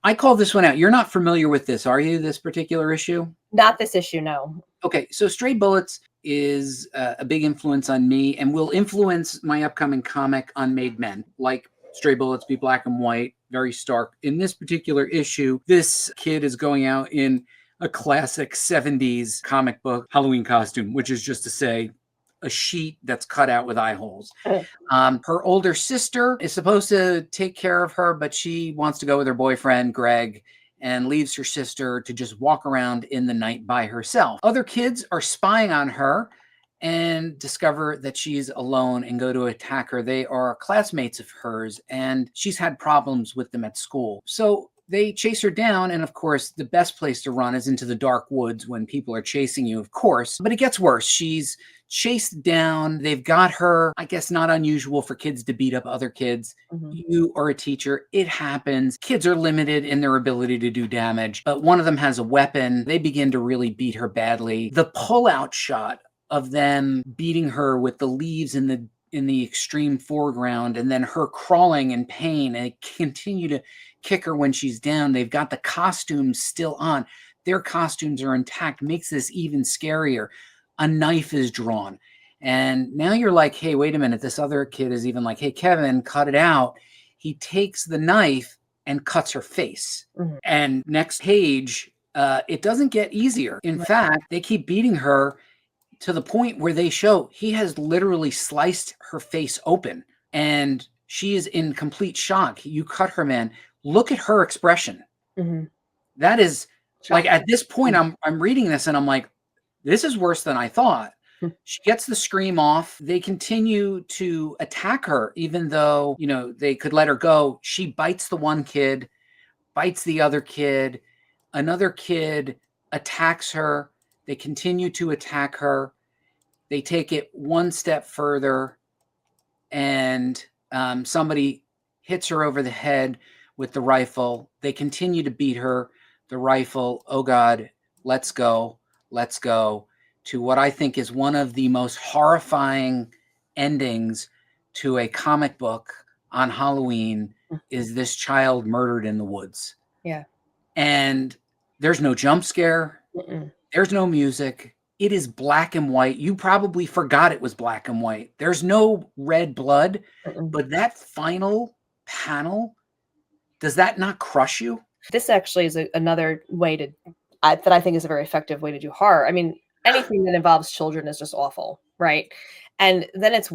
I call this one out. You're not familiar with this, are you? This particular issue? Not this issue, no. Okay, so Stray Bullets is a big influence on me and will influence my upcoming comic Unmade Men. Like Stray Bullets be black and white, very stark. In this particular issue, this kid is going out in a classic 70s comic book Halloween costume, which is just to say a sheet that's cut out with eye holes. Her older sister is supposed to take care of her, but she wants to go with her boyfriend, Greg, and leaves her sister to just walk around in the night by herself. Other kids are spying on her and discover that she's alone and go to attack her. They are classmates of hers, and she's had problems with them at school. So they chase her down, and of course, the best place to run is into the dark woods when people are chasing you, of course. But it gets worse. She's chased down. They've got her. I guess not unusual for kids to beat up other kids. You are a teacher. It happens. Kids are limited in their ability to do damage, but one of them has a weapon. They begin to really beat her badly. The pull-out shot of them beating her with the leaves in the extreme foreground, and then her crawling in pain, and they continue to kick her when she's down. They've got the costumes still on. Their costumes are intact, makes this even scarier. A knife is drawn. And now you're like, hey, wait a minute. This other kid is even like, hey, Kevin, cut it out. He takes the knife and cuts her face. And next page, it doesn't get easier. In fact, they keep beating her to the point where they show he has literally sliced her face open and she is in complete shock. You cut her, man. Look at her expression. That is like, at this point, I'm reading this and I'm like, this is worse than I thought. She gets the scream off. They continue to attack her, even though, you know, they could let her go. She bites the one kid, bites the other kid. Another kid attacks her. They continue to attack her. They take it one step further, and somebody hits her over the head with the rifle. They continue to beat her. The rifle, oh God, let's go, to what I think is one of the most horrifying endings to a comic book on Halloween is this child murdered in the woods. Yeah. And there's no jump scare. There's no music. It is black and white. You probably forgot it was black and white. There's no red blood, but that final panel, does that not crush you? This actually is another way that I think is a very effective way to do horror. I mean, anything that involves children is just awful, right? And then it's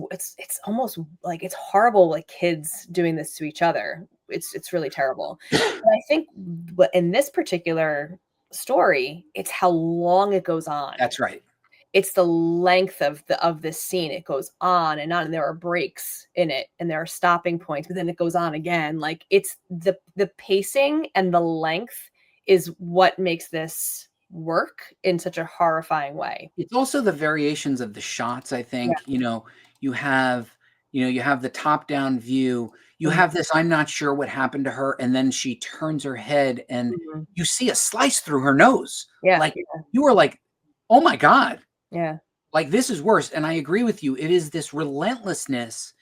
almost like it's horrible, like kids doing this to each other. It's really terrible. But I think in this particular story, it's how long it goes on. That's right. It's the length of this scene. It goes on, and there are breaks in it, and there are stopping points, but then it goes on again. Like, it's the pacing and the length is what makes this work in such a horrifying way. It's also the variations of the shots, I think. Yeah. You have the top-down view. You have this, I'm not sure what happened to her, and then she turns her head, and you see a slice through her nose. Yeah. Like, you were like, oh my God. Yeah. Like, this is worse. And I agree with you. It is this relentlessness.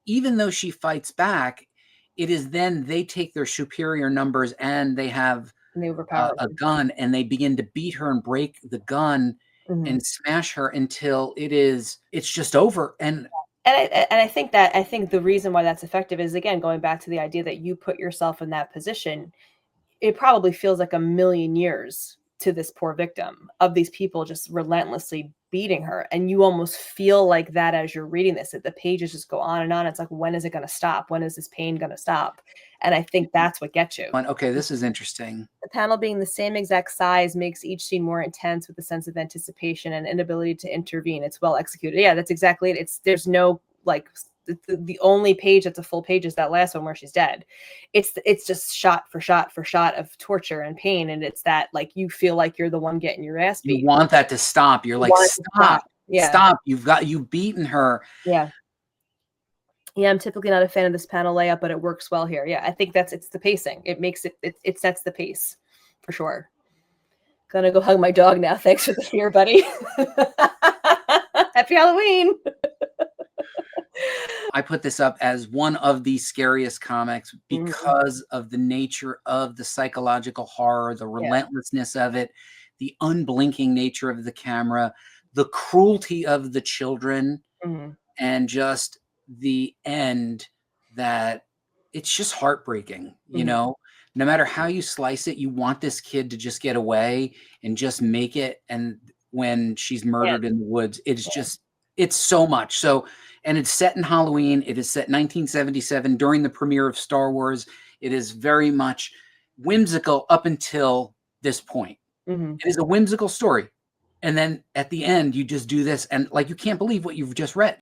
Even though she fights back, it is then they take their superior numbers and they have a gun, and they begin to beat her and break the gun and smash her until it's just over. And I think the reason why that's effective is, again, going back to the idea that you put yourself in that position. It probably feels like a million years to this poor victim of these people just relentlessly beating her. And you almost feel like that as you're reading this, that the pages just go on and on. It's like, when is it going to stop? When is this pain going to stop? And I think that's what gets you. Okay, this is interesting. The panel being the same exact size makes each scene more intense with a sense of anticipation and inability to intervene. It's well executed. Yeah, that's exactly it. There's no, like, the only page that's a full page is that last one where she's dead. It's just shot for shot for shot of torture and pain, and it's that, like, you feel like you're the one getting your ass beat. You want that to stop. You're like, stop. Yeah. Stop. You've beaten her. Yeah. Yeah, I'm typically not a fan of this panel layout, but it works well here. Yeah, I think it's the pacing. It makes it sets the pace for sure. Gonna go hug my dog now. Thanks for the fear, buddy. Happy Halloween. I put this up as one of the scariest comics because of the nature of the psychological horror, the Yeah. relentlessness of it, the unblinking nature of the camera, the cruelty of the children, Mhm. and just the end that it's just heartbreaking, you Mhm. know? No matter how you slice it, you want this kid to just get away and just make it. And when she's Yeah. murdered in the woods, it's Yeah. just, it's so much. So, and it's set in Halloween. It is set 1977 during the premiere of Star Wars. It is very much whimsical up until this point. Mhm. It is a whimsical story. And then at the end, you just do this, and like you can't believe what you've just read.